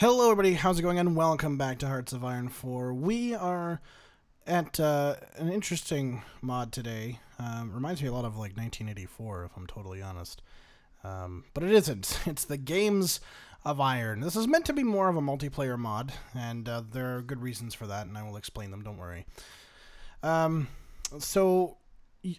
Hello everybody, how's it going and welcome back to Hearts of Iron 4. We are at an interesting mod today. Reminds me a lot of like 1984 if I'm totally honest. But it isn't. It's the Games of Iron. This is meant to be more of a multiplayer mod, and there are good reasons for that, and I will explain them, don't worry. So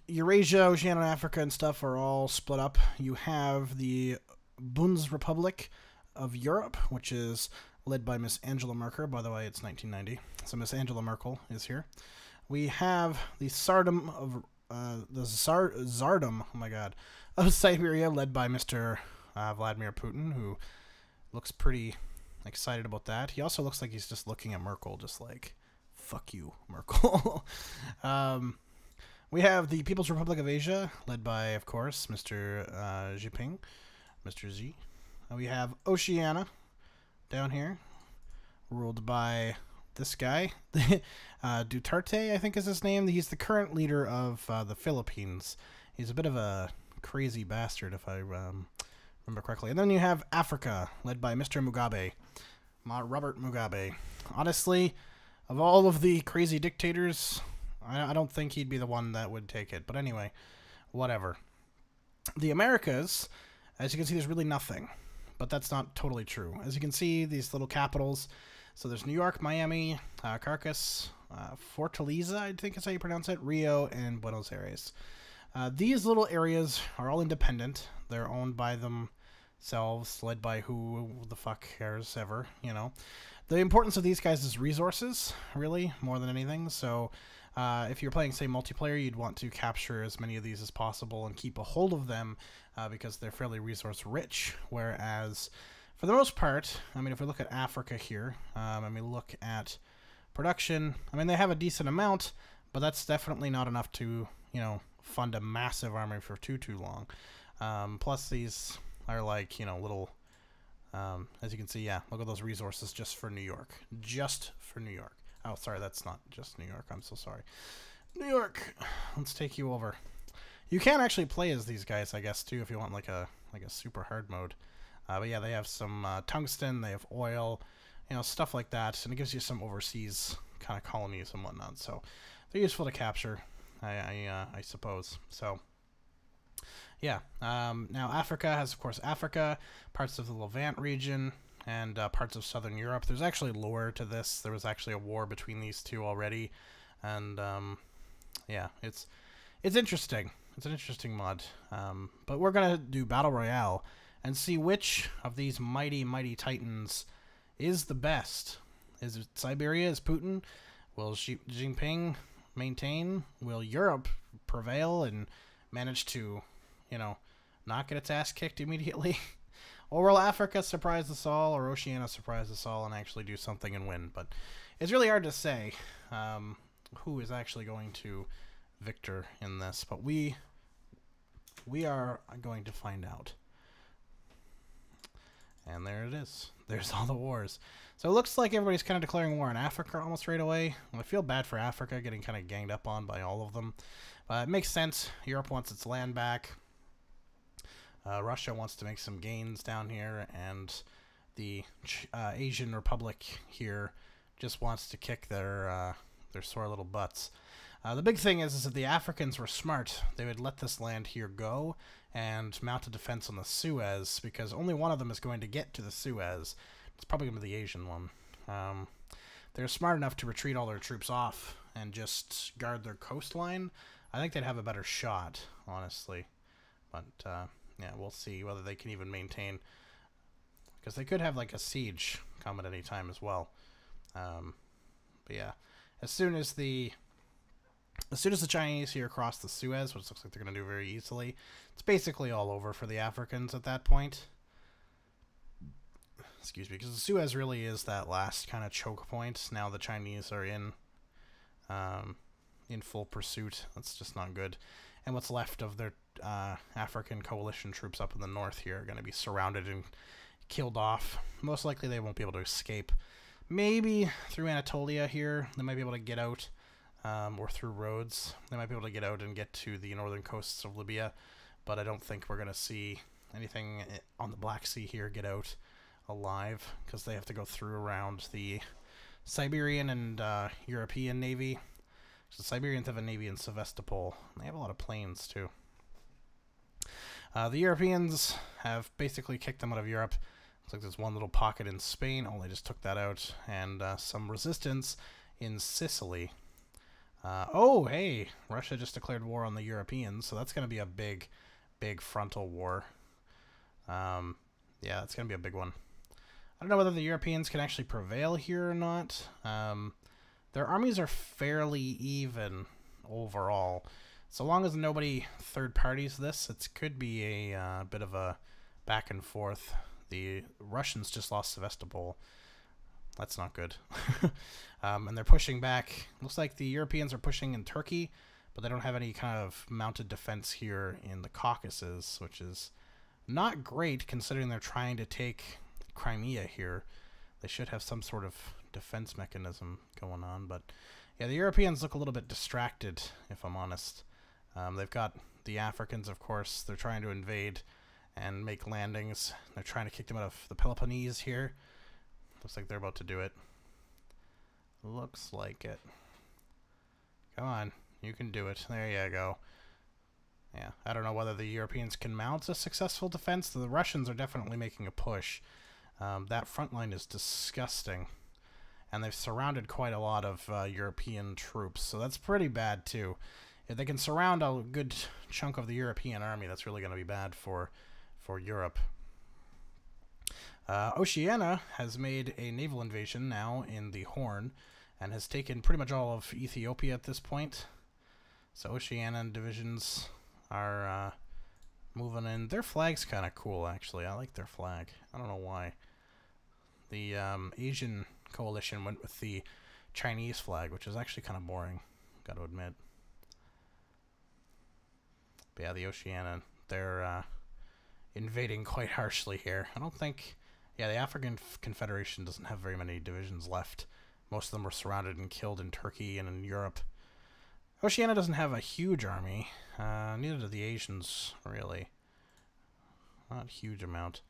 Eurasia, Oceania, and Africa and stuff are all split up. You have the Bundesrepublik of Europe, which is led by Miss Angela Merkel. By the way, it's 1990, so Miss Angela Merkel is here. We have the Tsardom of Tsardom, oh my god, of Siberia, led by Mr. Vladimir Putin, who looks pretty excited about that. He also looks like he's just looking at Merkel, just like, fuck you, Merkel. We have the People's Republic of Asia, led by, of course, Mr. Jinping, Mr. Xi. We have Oceania down here, ruled by this guy, Duterte, I think is his name. He's the current leader of the Philippines. He's a bit of a crazy bastard, if I remember correctly. And then you have Africa, led by Mr. Mugabe, Robert Mugabe. Honestly, of all of the crazy dictators, I don't think he'd be the one that would take it. But anyway, whatever. The Americas, as you can see, there's really nothing. But that's not totally true. As you can see, these little capitals. So there's New York, Miami, Caracas, Fortaleza, I think is how you pronounce it, Rio, and Buenos Aires. These little areas are all independent. They're owned by themselves, led by who the fuck cares ever, you know. The importance of these guys is resources, really, more than anything. So if you're playing, say, multiplayer, you'd want to capture as many of these as possible and keep a hold of them because they're fairly resource rich. Whereas, for the most part, I mean, if we look at Africa here, and we look at production, I mean, they have a decent amount, but that's definitely not enough to, you know, fund a massive army for too long. Plus, these are like, you know, little, as you can see, yeah, look at those resources just for New York. Just for New York. Oh, sorry, that's not just New York. I'm so sorry. New York, let's take you over. You can actually play as these guys, I guess, too, if you want like a super hard mode. But yeah, they have some tungsten, they have oil, you know, stuff like that, and it gives you some overseas kind of colonies and whatnot. So they're useful to capture, I suppose. So yeah, now Africa has, of course, Africa, parts of the Levant region, and parts of southern Europe. There's actually lore to this. There was actually a war between these two already, and yeah, it's interesting. It's an interesting mod. But we're gonna do Battle Royale and see which of these mighty titans is the best. Is it Siberia? Is Putin? Will Xi Jinping maintain? Will Europe prevail and manage to, you know, not get its ass kicked immediately? Or will Africa surprise us all, or Oceania surprise us all and actually do something and win? But it's really hard to say who is actually going to victor in this. But we are going to find out. And there it is. There's all the wars. So it looks like everybody's kind of declaring war on Africa almost right away. I feel bad for Africa getting kind of ganged up on by all of them. It makes sense. Europe wants its land back. Russia wants to make some gains down here, and the Asian Republic here just wants to kick their sore little butts. The big thing is that the Africans were smart. They would let this land here go and mount a defense on the Suez, because only one of them is going to get to the Suez. It's probably going to be the Asian one. They're smart enough to retreat all their troops off and just guard their coastline. I think they'd have a better shot, honestly. But yeah, we'll see whether they can even maintain, because they could have like a siege come at any time as well. But yeah, as soon as the Chinese here cross the Suez, which looks like they're going to do very easily, it's basically all over for the Africans at that point. Excuse me, because the Suez really is that last kind of choke point. Now the Chinese are in full pursuit. That's just not good. And what's left of their African coalition troops up in the north here are going to be surrounded and killed off. Most likely they won't be able to escape. Maybe through Anatolia here, they might be able to get out, or through roads. They might be able to get out and get to the northern coasts of Libya, but I don't think we're going to see anything on the Black Sea here get out. alive, because they have to go through around the Siberian and European Navy. So the Siberians have a navy in Sevastopol. They have a lot of planes, too. The Europeans have basically kicked them out of Europe. Looks like there's one little pocket in Spain. Oh, they just took that out. And some resistance in Sicily. Oh, hey, Russia just declared war on the Europeans, so that's going to be a big, big frontal war. Yeah, it's going to be a big one. I don't know whether the Europeans can actually prevail here or not. Their armies are fairly even overall. So long as nobody third parties this, it could be a bit of a back and forth. The Russians just lost Sevastopol. That's not good. And they're pushing back. Looks like the Europeans are pushing in Turkey, but they don't have any kind of mounted defense here in the Caucasus, which is not great considering they're trying to take Crimea here. They should have some sort of defense mechanism going on, but yeah, the Europeans look a little bit distracted, if I'm honest. They've got the Africans, of course. They're trying to invade and make landings. They're trying to kick them out of the Peloponnese here. Looks like they're about to do it. Looks like it. Come on, you can do it. There you go. Yeah, I don't know whether the Europeans can mount a successful defense. The Russians are definitely making a push. That front line is disgusting. And they've surrounded quite a lot of European troops, so that's pretty bad too. If they can surround a good chunk of the European army, that's really going to be bad for Europe. Oceania has made a naval invasion now in the Horn and has taken pretty much all of Ethiopia at this point. So Oceanian divisions are moving in. Their flag's kind of cool, actually. I like their flag. I don't know why. The Asian coalition went with the Chinese flag, which is actually kind of boring, got to admit. But yeah, the Oceania, they're invading quite harshly here. I don't think... Yeah, the African Confederation doesn't have very many divisions left. Most of them were surrounded and killed in Turkey and in Europe. Oceania doesn't have a huge army. Neither do the Asians, really. Not a huge amount.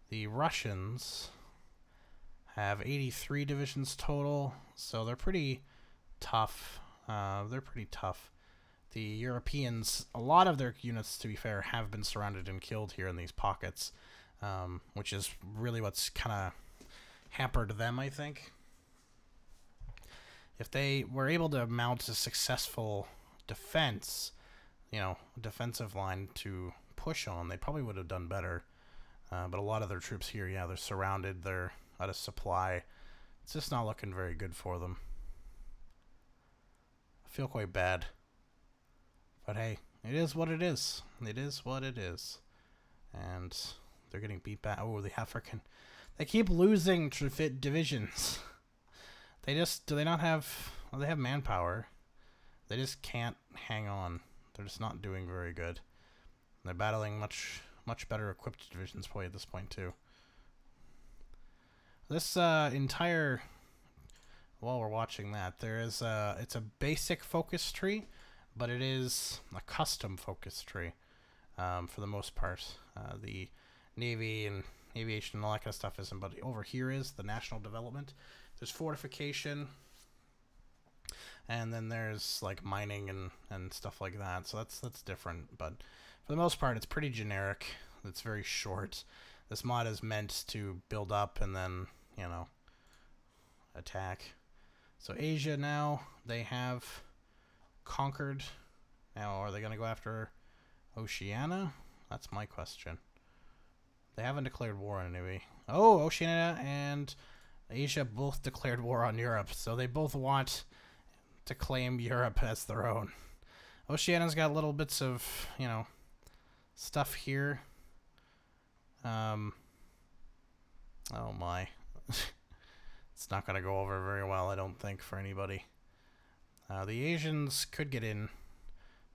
The Russians have 83 divisions total, so they're pretty tough. The Europeans, a lot of their units, to be fair, have been surrounded and killed here in these pockets, which is really what's kind of hampered them, I think. If they were able to mount a successful defense, you know, defensive line to push on, they probably would have done better. But a lot of their troops here, yeah, they're surrounded, they're out of supply. It's just not looking very good for them. I feel quite bad. But hey, it is what it is. It is what it is. And they're getting beat back. Oh, the African. They keep losing divisions. They just, do they not have, well, they have manpower. They just can't hang on. They're just not doing very good. They're battling much better equipped divisions probably at this point too. This entire, while we're watching that, there is it's a basic focus tree, but it is a custom focus tree for the most part. The Navy and aviation and all that kind of stuff isn't, but over here is the national development. There's fortification, and then there's like mining and stuff like that. So that's different, but for the most part, it's pretty generic. It's very short. This mod is meant to build up and then, you know, attack. So Asia now, they have conquered. Now, are they going to go after Oceania? That's my question. They haven't declared war on anybody. Oh, Oceania and Asia both declared war on Europe, so they both want to claim Europe as their own. Oceania's got little bits of, you know, stuff here. Oh my. It's not going to go over very well, I don't think, for anybody. The Asians could get in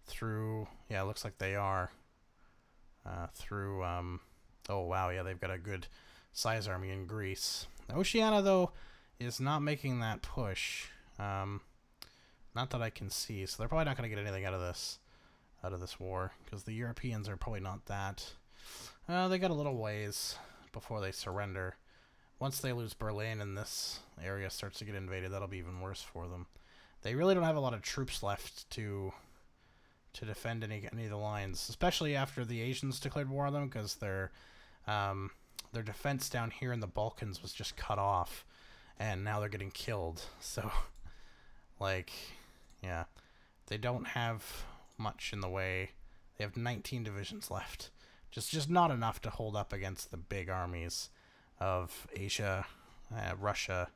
through, yeah, it looks like they are. Through, oh wow, yeah, they've got a good size army in Greece. Oceania, though, is not making that push. Not that I can see, so they're probably not going to get anything out of this war, because the Europeans are probably not that. They got a little ways before they surrender. Once they lose Berlin and this area starts to get invaded, that'll be even worse for them. They really don't have a lot of troops left to defend any of the lines, especially after the Asians declared war on them, because their defense down here in the Balkans was just cut off, and now they're getting killed. So, like, yeah, they don't have much in the way. They have 19 divisions left. Just not enough to hold up against the big armies of Asia, Russia,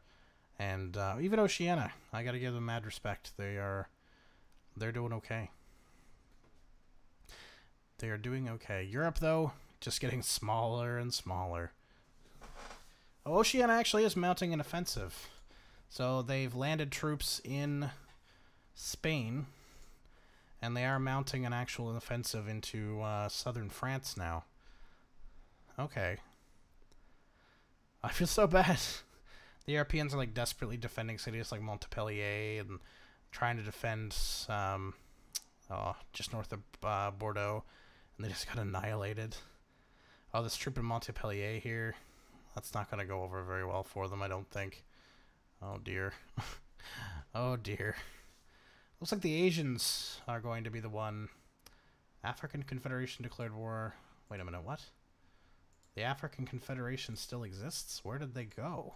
and even Oceania. I gotta give them mad respect. They're doing okay. They are doing okay. Europe, though, just getting smaller and smaller. Oh, Oceania actually is mounting an offensive. So they've landed troops in Spain, and they are mounting an actual offensive into southern France now. Okay. I feel so bad. The Europeans are like desperately defending cities like Montpellier and trying to defend just north of Bordeaux, and they just got annihilated. Oh, this troop in Montpellier here, that's not going to go over very well for them, I don't think. Oh dear. Oh dear. Looks like the Asians are going to be the one. African Confederation declared war. Wait a minute, what? The African Confederation still exists? Where did they go?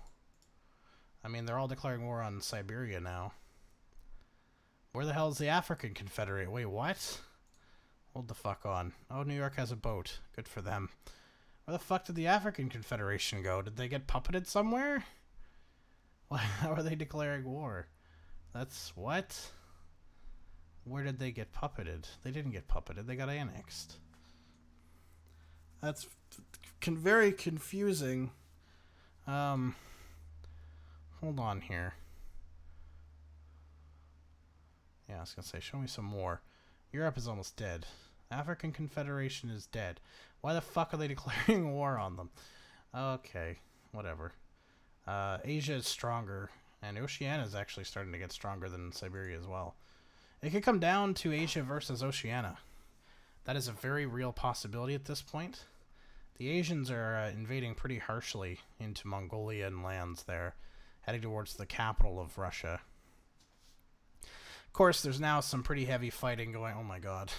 I mean, they're all declaring war on Siberia now. Where the hell is the African Confederate? Wait, what? Hold the fuck on. Oh, New York has a boat. Good for them. Where the fuck did the African Confederation go? Did they get puppeted somewhere? Why, how are they declaring war? That's what? Where did they get puppeted? They didn't get puppeted. They got annexed. That's very confusing. Hold on here. Yeah, I was going to say, show me some more. Europe is almost dead. African Confederation is dead. Why the fuck are they declaring war on them? Okay, whatever. Asia is stronger, and Oceania is actually starting to get stronger than Siberia as well. It could come down to Asia versus Oceania. That is a very real possibility at this point. The Asians are invading pretty harshly into Mongolian lands there, heading towards the capital of Russia. Of course, there's now some pretty heavy fighting going. Oh my god,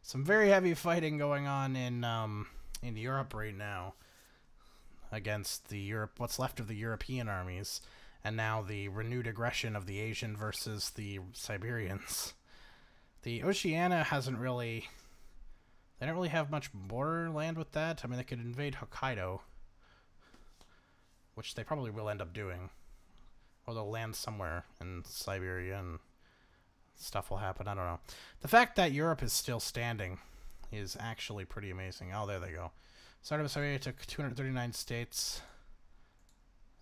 some very heavy fighting going on in Europe right now against the what's left of the European armies, and now the renewed aggression of the Asian versus the Siberians. The Oceania hasn't really. They don't really have much borderland with that. I mean, they could invade Hokkaido, which they probably will end up doing, or they'll land somewhere in Siberia and stuff will happen. I don't know. The fact that Europe is still standing is actually pretty amazing. Oh, there they go. Started with Siberia, took 239 states,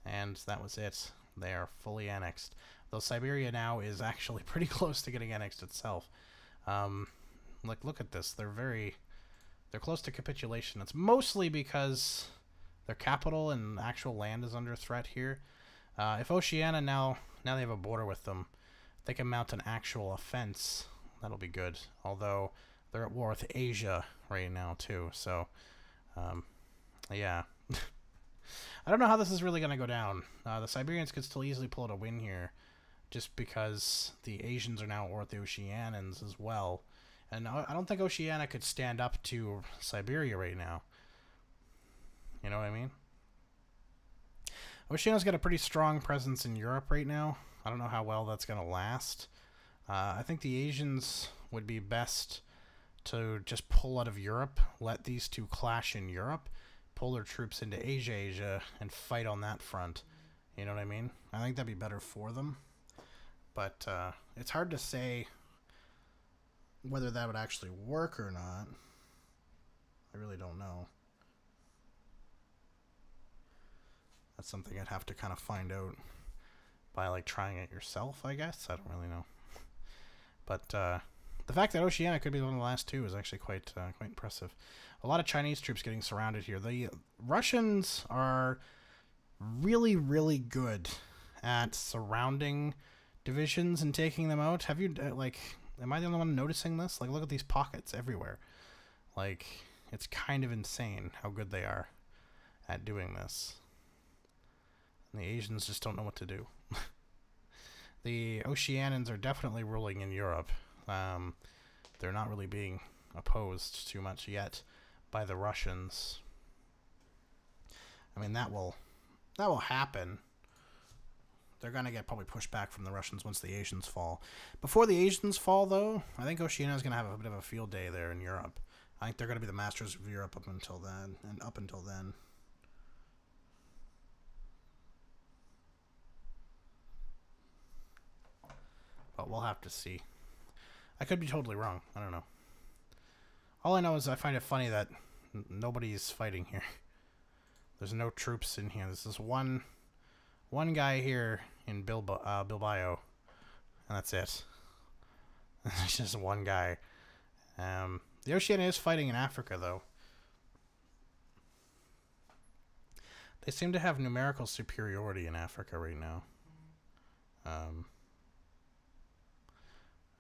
and that was it. They are fully annexed. Though Siberia now is actually pretty close to getting annexed itself. Like, look at this. They're close to capitulation. It's mostly because their capital and actual land is under threat here. If Oceania now they have a border with them, they can mount an actual offense. That'll be good. Although they're at war with Asia right now too. So, yeah. I don't know how this is really going to go down. The Siberians could still easily pull out a win here, just because the Asians are now at war with the Oceanians as well. And I don't think Oceania could stand up to Siberia right now. You know what I mean? Oceania's got a pretty strong presence in Europe right now. I don't know how well that's going to last. I think the Asians would be best to just pull out of Europe, let these two clash in Europe, pull their troops into Asia, and fight on that front. You know what I mean? I think that'd be better for them. But it's hard to say whether that would actually work or not. I really don't know. That's something I'd have to kind of find out by, like, trying it yourself, I guess. I don't really know. But the fact that Oceania could be one of the last two is actually quite impressive. A lot of Chinese troops getting surrounded here. The Russians are really, really good at surrounding divisions and taking them out. Have you, like, am I the only one noticing this? Like, look at these pockets everywhere. Like, it's kind of insane how good they are at doing this. The Asians just don't know what to do. The Oceanians are definitely ruling in Europe. They're not really being opposed too much yet by the Russians. I mean, that will happen. They're going to get probably pushed back from the Russians once the Asians fall. Before the Asians fall, though, I think Oceania is going to have a bit of a field day there in Europe. I think they're going to be the masters of Europe up until then, and up until then. But we'll have to see. I could be totally wrong. I don't know. All I know is I find it funny that nobody's fighting here. There's no troops in here. This is one guy here in Bilbao, and that's it. It's just one guy. The Oceania is fighting in Africa, though. They seem to have numerical superiority in Africa right now.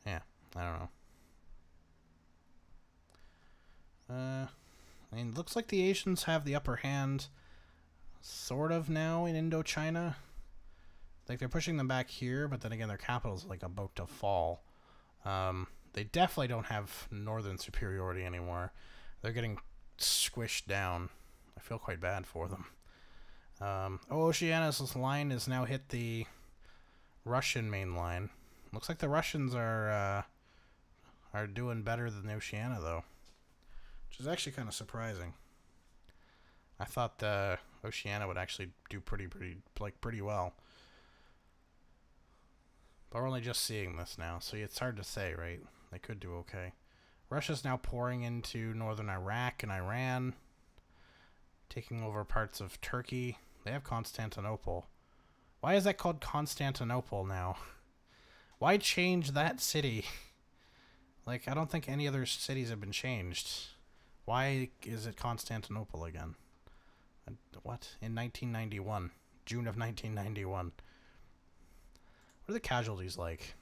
Yeah, I don't know. I mean, looks like the Asians have the upper hand, sort of, now in Indochina. Like, they're pushing them back here, but then again, their capital's, like, about to fall. They definitely don't have northern superiority anymore. They're getting squished down. I feel quite bad for them. Oceania's line has now hit the Russian main line. Looks like the Russians are doing better than the Oceania, though, which is actually kind of surprising. I thought the Oceania would actually do pretty well. But we're only just seeing this now, so it's hard to say, right? They could do okay. Russia's now pouring into northern Iraq and Iran, taking over parts of Turkey. They have Constantinople. Why is that called Constantinople now? Why change that city? Like, I don't think any other cities have been changed. Why is it Constantinople again? What? In 1991. June of 1991. What are the casualties like?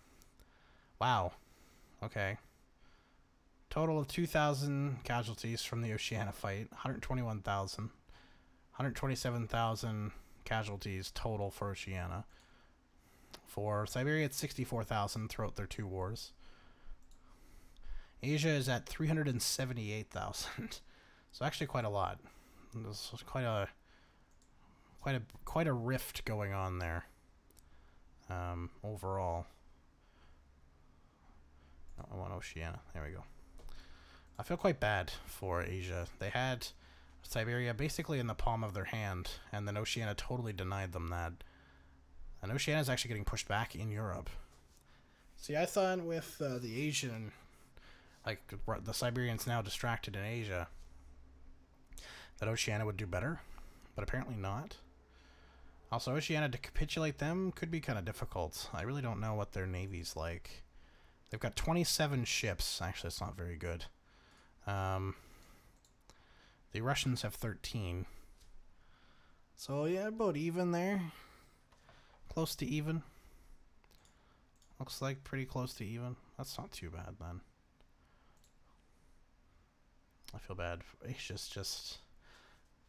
Wow. Okay. Total of 2,000 casualties from the Oceania fight. 121,000. 127,000 casualties total for Oceania. For Siberia, it's 64,000 throughout their two wars. Asia is at 378,000. So actually quite a lot. There's quite a rift going on there. Overall. Oh, I want Oceania. There we go. I feel quite bad for Asia. They had Siberia basically in the palm of their hand, and then Oceania totally denied them that. And Oceania is actually getting pushed back in Europe. See, I thought with the Asian, like the Siberians now distracted in Asia, that Oceania would do better, but apparently not. Also, Oceania, to capitulate them could be kind of difficult. I really don't know what their navy's like. They've got 27 ships. Actually, it's not very good. The Russians have 13. So, yeah, about even there. Close to even. Looks like pretty close to even. That's not too bad, then. I feel bad. Asia's just...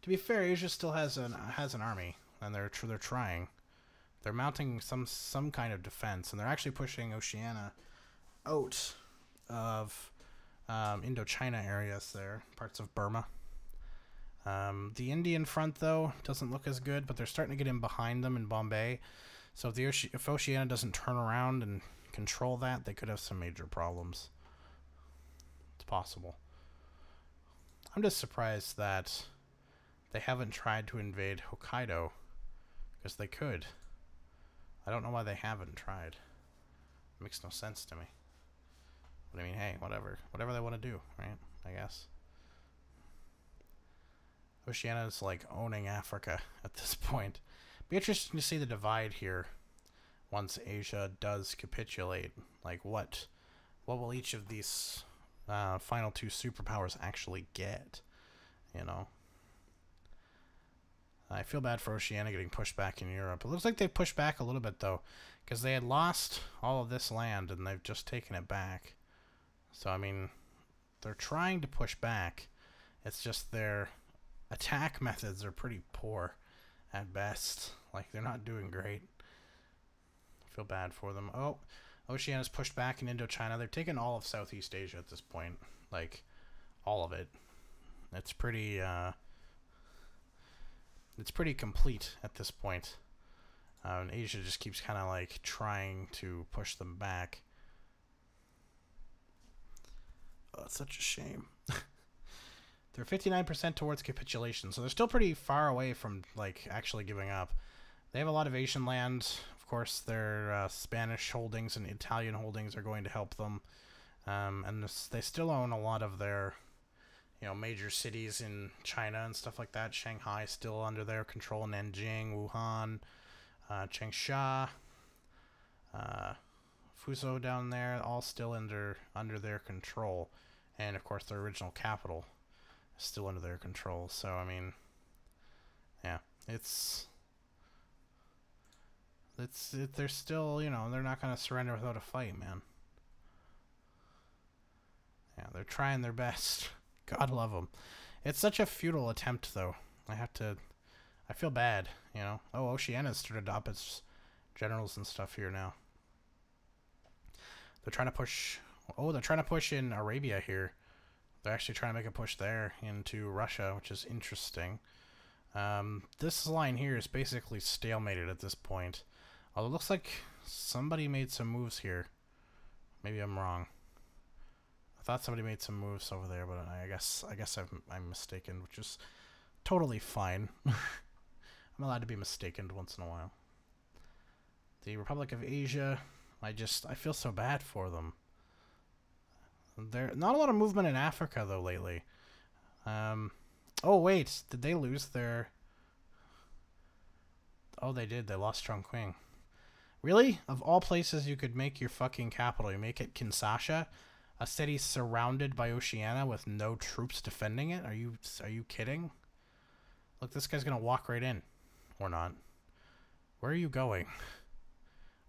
To be fair, Asia still has an army. And they're trying. They're mounting some kind of defense, and they're actually pushing Oceania out of Indochina areas there, parts of Burma. The Indian front, though, doesn't look as good, but they're starting to get in behind them in Bombay. So if Oceania doesn't turn around and control that, they could have some major problems. It's possible. I'm just surprised that they haven't tried to invade Hokkaido. Because they could. I don't know why they haven't tried. It makes no sense to me. But I mean, hey, whatever. Whatever they want to do, right? I guess. Oceania's like owning Africa at this point. Be interesting to see the divide here once Asia does capitulate. Like, what will each of these final two superpowers actually get? You know? I feel bad for Oceania getting pushed back in Europe. It looks like they've pushed back a little bit, though, because they had lost all of this land, and they've just taken it back. So, I mean, they're trying to push back. It's just their attack methods are pretty poor at best. Like, they're not doing great. I feel bad for them. Oh, Oceania's pushed back in Indochina. They've taken all of Southeast Asia at this point. Like, all of it. It's pretty complete at this point. And Asia just keeps kind of like trying to push them back. Oh, it's such a shame. They're 59% towards capitulation, so they're still pretty far away from like actually giving up. They have a lot of Asian land. Of course, their Spanish holdings and Italian holdings are going to help them. And they still own a lot of their, you know, major cities in China and stuff like that. Shanghai still under their control. Nanjing, Wuhan, Changsha, Fuzhou down there, all still under their control. And of course, their original capital is still under their control. So I mean, yeah, they're still, you know, they're not gonna surrender without a fight, man. Yeah, they're trying their best. God love them. It's such a futile attempt, though. I feel bad, you know. Oh, Oceania's started up its generals and stuff here now. They're trying to push... Oh, they're trying to push in Arabia here. They're actually trying to make a push there into Russia, which is interesting. This line here is basically stalemated at this point. Although it looks like somebody made some moves here. Maybe I'm wrong. I thought somebody made some moves over there, but I guess I'm mistaken, which is totally fine. I'm allowed to be mistaken once in a while. The Republic of Asia, I feel so bad for them. There's not a lot of movement in Africa though lately. Oh wait, did they lose their... Oh, they did. They lost Chongqing. Really? Of all places you could make your fucking capital, you make it Kinshasa? A city surrounded by Oceania with no troops defending it? Are you kidding? Look, this guy's gonna walk right in. Or not. Where are you going?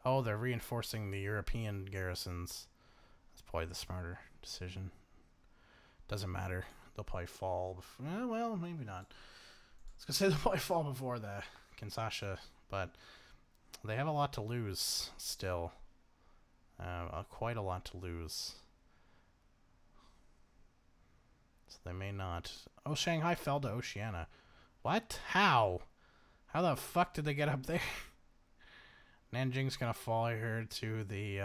Oh, they're reinforcing the European garrisons. That's probably the smarter decision. Doesn't matter. They'll probably fall. Well, maybe not. I was gonna say they'll probably fall before the Kinshasa, but they have a lot to lose still. Quite a lot to lose. So they may not... Oh, Shanghai fell to Oceania. What? How? How the fuck did they get up there? Nanjing's gonna fall here to the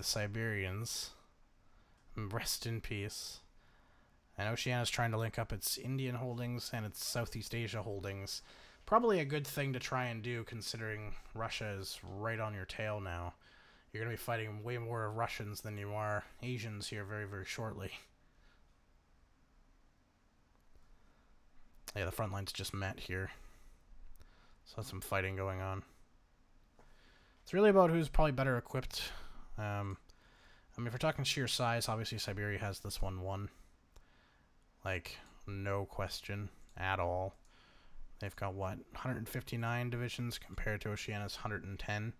Siberians. Rest in peace. And Oceania's trying to link up its Indian holdings and its Southeast Asia holdings. Probably a good thing to try and do, considering Russia is right on your tail now. You're going to be fighting way more Russians than you are Asians here very, very shortly. Yeah, the front lines just met here. So that's some fighting going on. It's really about who's probably better equipped. I mean, if we're talking sheer size, obviously Siberia has this one won. Like, no question at all. They've got, what, 159 divisions compared to Oceania's 110.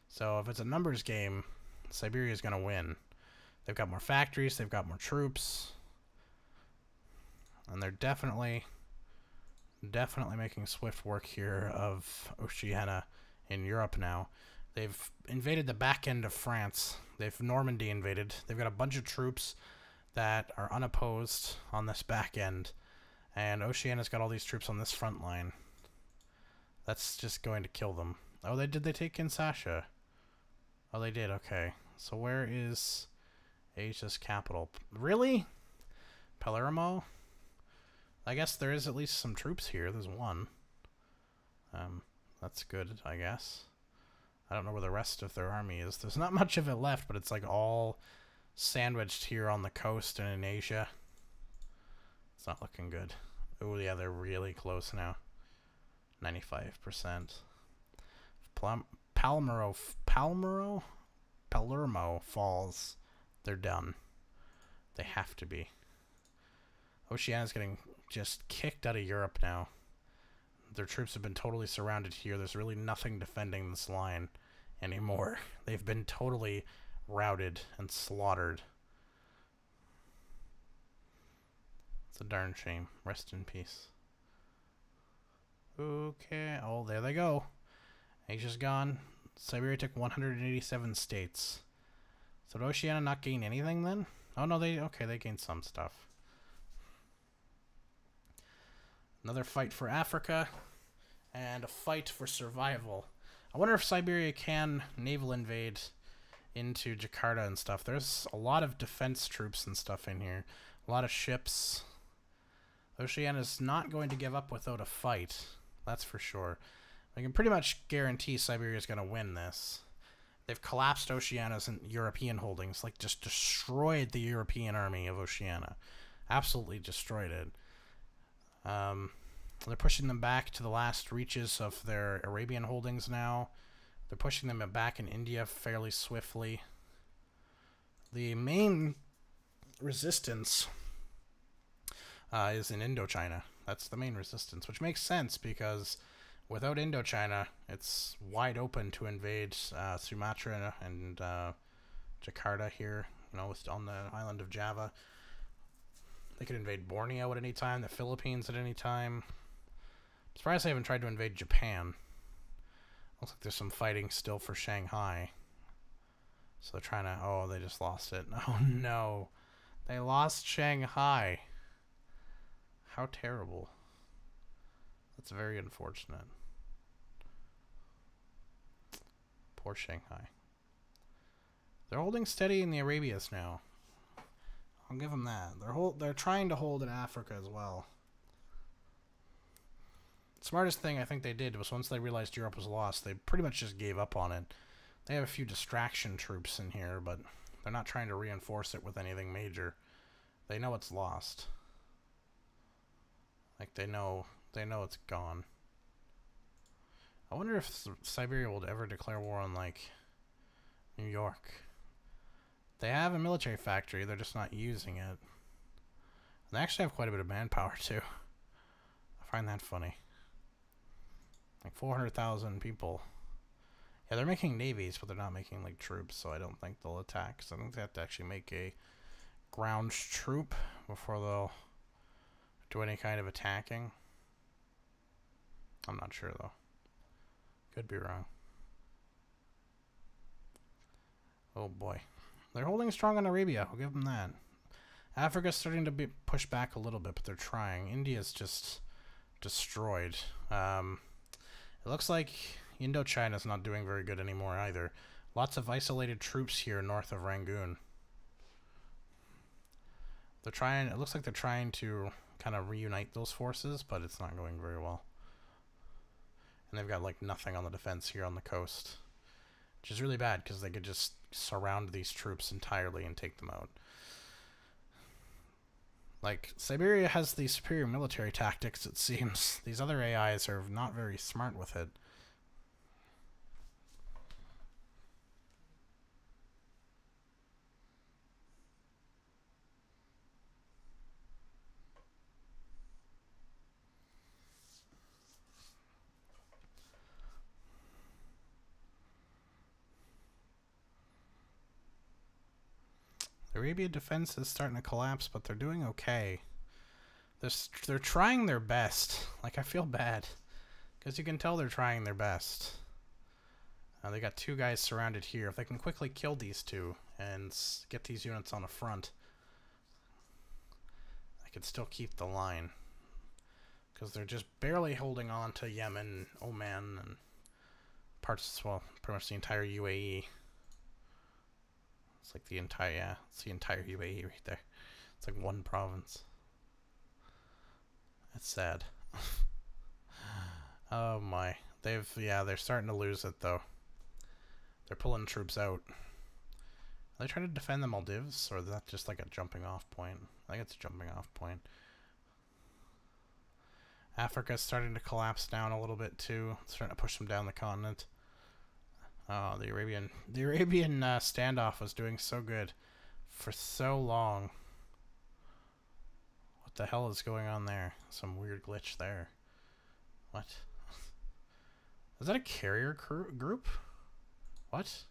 So if it's a numbers game, Siberia's going to win. They've got more factories, they've got more troops. And they're definitely making swift work here of Oceania in Europe now. They've invaded the back end of France. They've Normandy invaded. They've got a bunch of troops that are unopposed on this back end. And Oceania's got all these troops on this front line. That's just going to kill them. Oh, did they take Kinshasa? Oh, they did, okay. So where is Asia's capital? Really? Palermo? I guess there is at least some troops here. There's one. That's good, I guess. I don't know where the rest of their army is. There's not much of it left, but it's like all sandwiched here on the coast and in Asia. It's not looking good. Oh yeah, they're really close now. 95%. Palermo falls. They're done. They have to be. Oceania's getting just kicked out of Europe now. Their troops have been totally surrounded here. There's really nothing defending this line anymore. They've been totally routed and slaughtered. It's a darn shame. Rest in peace. Okay. Oh, there they go. Asia's gone. Siberia took 187 states. So did Oceania not gain anything then? Oh no, they gained some stuff. Another fight for Africa, and a fight for survival. I wonder if Siberia can naval invade into Jakarta and stuff. There's a lot of defense troops and stuff in here. A lot of ships. Oceania's not going to give up without a fight. That's for sure. I can pretty much guarantee Siberia's going to win this. They've collapsed Oceania's European holdings, like just destroyed the European army of Oceania. Absolutely destroyed it. They're pushing them back to the last reaches of their Arabian holdings now. They're pushing them back in India fairly swiftly. The main resistance is in Indochina. That's the main resistance, which makes sense because without Indochina, it's wide open to invade Sumatra and Jakarta here, you know, on the island of Java. They could invade Borneo at any time, the Philippines at any time. I'm surprised they haven't tried to invade Japan. Looks like there's some fighting still for Shanghai. So they're trying to... Oh, they just lost it. Oh, no. They lost Shanghai. How terrible. That's very unfortunate. Poor Shanghai. They're holding steady in the Arabias now. I'll give them that. They're trying to hold in Africa as well. Smartest thing I think they did was once they realized Europe was lost, they pretty much just gave up on it. They have a few distraction troops in here, but they're not trying to reinforce it with anything major. They know it's lost. Like they know it's gone. I wonder if Siberia will ever declare war on like New York. They have a military factory, they're just not using it. And they actually have quite a bit of manpower too. I find that funny. Like 400,000 people. Yeah, they're making navies, but they're not making like troops, so I don't think they'll attack. So I think they have to actually make a ground troop before they'll do any kind of attacking. I'm not sure though. Could be wrong. Oh boy. They're holding strong on Arabia, I'll give them that. Africa's starting to be pushed back a little bit, but they're trying. India's just destroyed. It looks like Indochina's not doing very good anymore either. Lots of isolated troops here north of Rangoon. They're trying, it looks like they're trying to kind of reunite those forces, but it's not going very well. And they've got like nothing on the defense here on the coast, which is really bad because they could just surround these troops entirely and take them out. Like, Siberia has the superior military tactics, it seems. These other AIs are not very smart with it. The Arabian defense is starting to collapse, but they're doing okay. They're trying their best. Like, I feel bad, because you can tell they're trying their best. They got two guys surrounded here. If they can quickly kill these two and get these units on the front, I could still keep the line. Because they're just barely holding on to Yemen, Oman, and parts, well, pretty much the entire UAE. It's like the entire, yeah, it's the entire UAE right there. It's like one province. That's sad. Oh my. They're starting to lose it though. They're pulling troops out. Are they trying to defend the Maldives, or is that just like a jumping off point? I think it's a jumping off point. Africa's starting to collapse down a little bit too. It's starting to push them down the continent. Oh, the Arabian standoff was doing so good for so long. What the hell is going on there? Some weird glitch there. What? Is that a carrier group? What?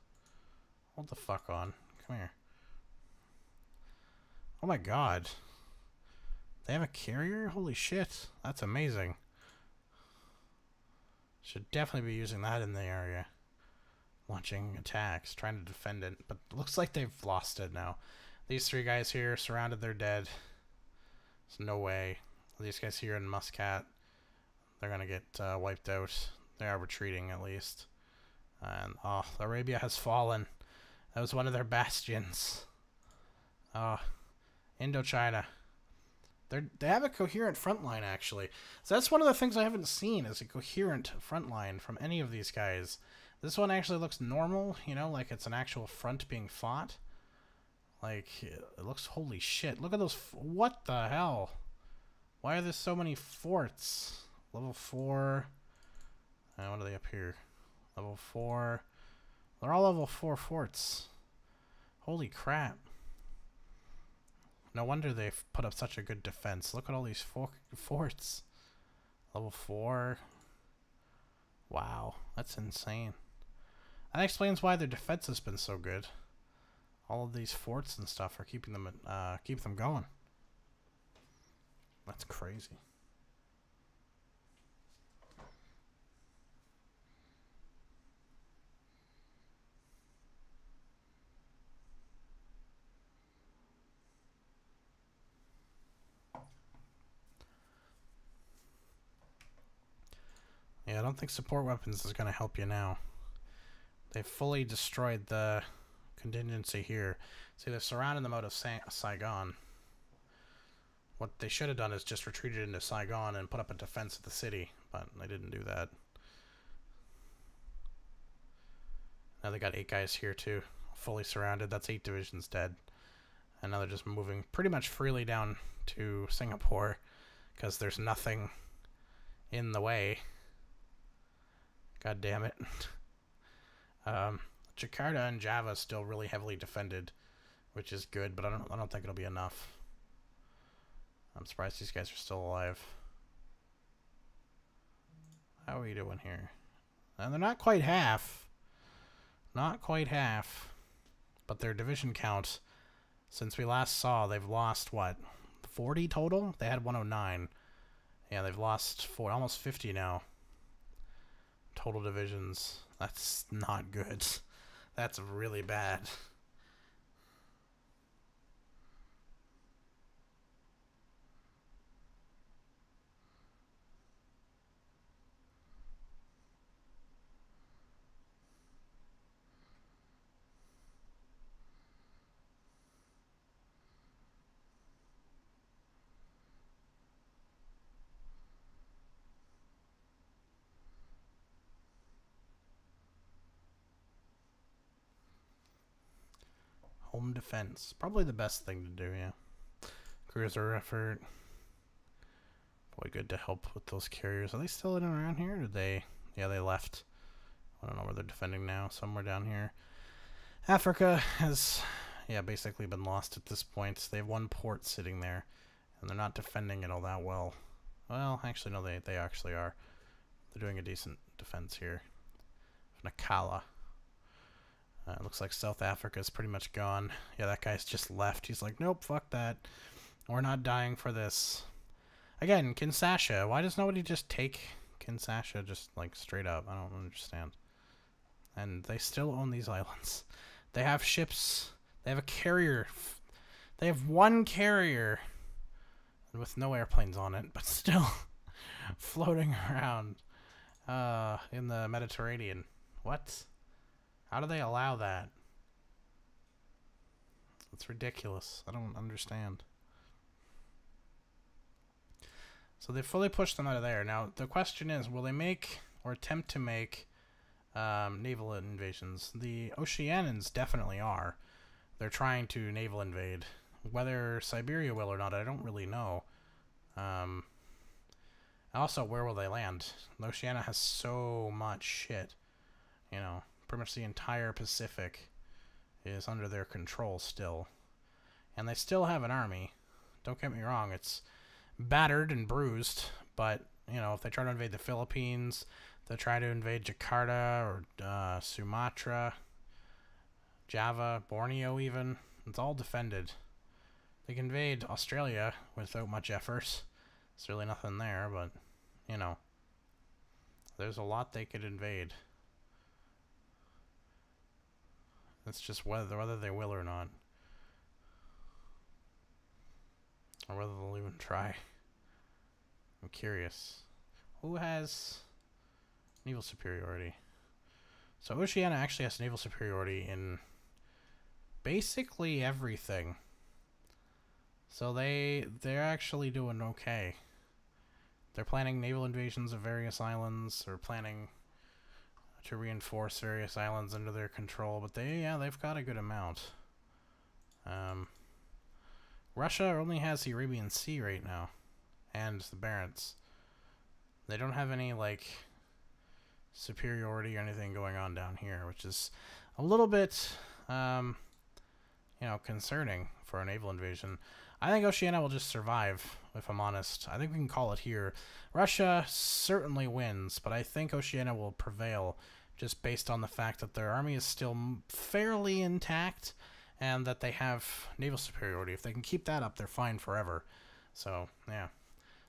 Hold the fuck on. Come here. Oh my god. They have a carrier? Holy shit. That's amazing. Should definitely be using that in the area. Launching attacks, trying to defend it. But it looks like they've lost it now. These three guys here, surrounded, they're dead. There's no way. These guys here in Muscat, they're going to get wiped out. They are retreating, at least. And, oh, Arabia has fallen. That was one of their bastions. Oh, Indochina. They have a coherent front line, actually. So that's one of the things I haven't seen, is a coherent front line from any of these guys. This one actually looks normal, you know, like it's an actual front being fought. Like, it looks, holy shit. Look at those, what the hell? Why are there so many forts? Level 4. What are they up here? Level 4. They're all level 4 forts. Holy crap. No wonder they've put up such a good defense. Look at all these forts. Level 4. Wow, that's insane. That explains why their defense has been so good. All of these forts and stuff are keeping them going. That's crazy. Yeah, I don't think support weapons is going to help you now. They've fully destroyed the contingency here. See, they're surrounding them out of Saigon. What they should have done is just retreated into Saigon and put up a defense of the city, but they didn't do that. Now they got 8 guys here too, fully surrounded. That's 8 divisions dead. And now they're just moving pretty much freely down to Singapore because there's nothing in the way. God damn it. Jakarta and Java is still really heavily defended, which is good, but I don't think it'll be enough. I'm surprised these guys are still alive. How are we doing here? And they're not quite half. Not quite half. But their division count, since we last saw, they've lost, what, 40 total? They had 109. Yeah, they've lost almost 50 now. Total divisions. That's not good. That's really bad. Home defense. Probably the best thing to do, yeah. Cruiser effort. Probably good to help with those carriers. Are they still in and around here? Or did they? Yeah, they left. I don't know where they're defending now. Somewhere down here. Africa has, yeah, basically been lost at this point. They have 1 port sitting there. And they're not defending it all that well. Well, actually, no, they actually are. They're doing a decent defense here. Nakala. It looks like South Africa's pretty much gone. Yeah, that guy's just left. He's like, nope, fuck that. We're not dying for this. Again, Kinshasa. Why does nobody just take Kinshasa just, like, straight up? I don't understand. And they still own these islands. They have ships. They have a carrier. They have 1 carrier with no airplanes on it, but still floating around in the Mediterranean. What? How do they allow that? It's ridiculous. I don't understand. So they fully pushed them out of there. Now, the question is, will they make or attempt to make naval invasions? The Oceanians definitely are. They're trying to naval invade. Whether Siberia will or not, I don't really know. Also, where will they land? Oceania has so much shit. You know, pretty much the entire Pacific is under their control still. And they still have an army. Don't get me wrong, it's battered and bruised, but, you know, if they try to invade the Philippines, they try to invade Jakarta or Sumatra, Java, Borneo even, it's all defended. They can invade Australia without much effort. There's really nothing there, but, you know, There's a lot they could invade. It's just whether they will or not. Or whether they'll even try. I'm curious. Who has naval superiority? So Oceania actually has naval superiority in basically everything. So they're actually doing okay. They're planning naval invasions of various islands, or planning to reinforce various islands under their control, but they've got a good amount. Russia only has the Arabian Sea right now, and the Barents. They don't have any, like, superiority or anything going on down here, which is a little bit, concerning for a naval invasion. I think Oceania will just survive, if I'm honest. I think we can call it here. Russia certainly wins, but I think Oceania will prevail just based on the fact that their army is still fairly intact and that they have naval superiority. If they can keep that up, they're fine forever. So, yeah.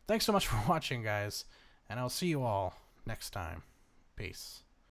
Thanks so much for watching, guys, and I'll see you all next time. Peace.